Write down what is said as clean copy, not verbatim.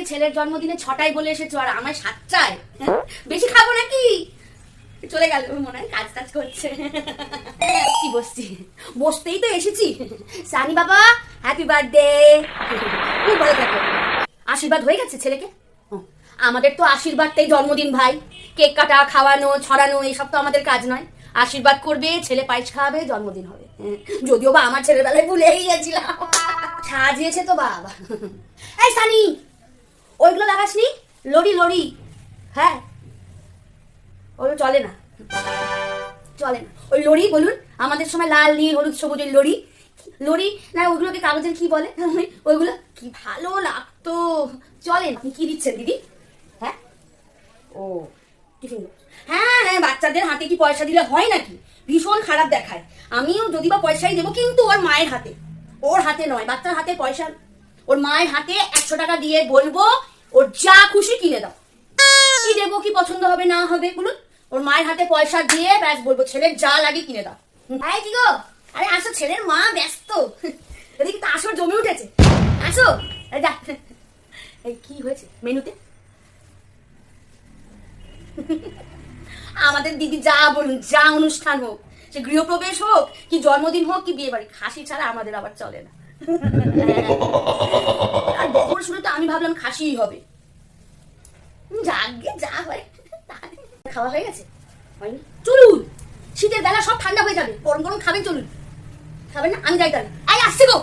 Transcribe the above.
আজকে ছেলের জন্মদিনে 6টায় বলে এসেছো আর আমায় 7টায়, বেশি খাবো নাকি? চলে গেল মনে হয়, কাজ টাজ করছে। কি বসছি, বসতেই তো এসেছি। সানি বাবা হ্যাপি বার্থডে, খুব ভালো থাকো। আশীর্বাদ হয়ে গেছে ছেলেকে? আমাদের তো আশীর্বাদটাই জন্মদিন ভাই, কেক কাটা, খাওয়ানো, ছড়ানো এইসব তো আমাদের কাজ নয়। আশীর্বাদ করবে, ছেলে পায়েস খাওয়াবে, জন্মদিন হবে। যদিও বা আমার ছেলের বেলায় ভুলেই গেছিলাম। সাজিয়েছে তো বাবা। এই সানি, ওইগুলো লাগাসনি? লড়ি লড়ি, হ্যাঁ ওগুলো চলে না, চলে না। ওই লড়ি বলুন, আমাদের সময় লাল নীল হলুদ সবুজের লড়ি, লড়ি না ওইগুলোকে কাগজের কি বলে, ওইগুলো কি ভালো লাগতো। চলে না। আপনি কি দিচ্ছেন দিদি? হ্যাঁ ও টিফিন, হ্যাঁ হ্যাঁ, বাচ্চাদের হাতে কি পয়সা দিলে হয় নাকি? ভীষণ খারাপ দেখায়। আমিও যদি বা পয়সাই দেবো, কিন্তু ওর মায়ের হাতে, ওর হাতে নয়। বাচ্চার হাতে পয়সা, ওর মায়ের হাতে 100 টাকা দিয়ে বলবো ওর যা খুশি কিনে দাও। কি দেবো, কি পছন্দ হবে না হবে বলুন? ওর মায়ের হাতে পয়সা দিয়ে ব্যাস বলবো ছেলের যা লাগে কিনে দাও। ভাই কি গো, আরে আসো, ছেলের মা ব্যস্ত, এদিকে তো আসর জমে উঠেছে, আসো। যা, এই কি হয়েছে মেনুতে? আমাদের দিদি যা বলুন, যা অনুষ্ঠান হোক, সে গৃহপ্রবেশ হোক কি জন্মদিন হোক কি বিয়ে বাড়ি, খাসি ছাড়া আমাদের আবার চলে না। আর বহর শুনে তো আমি ভাবলাম খাসিই হবে। যাকে যা হয়। খাওয়া হয়ে গেছে? হয়নি? চলুন, শীতের বেলা সব ঠান্ডা হয়ে যাবে, গরম গরম খাবেন, চলুন। খাবেন না? আমি যাই তাহলে। আসছে গো।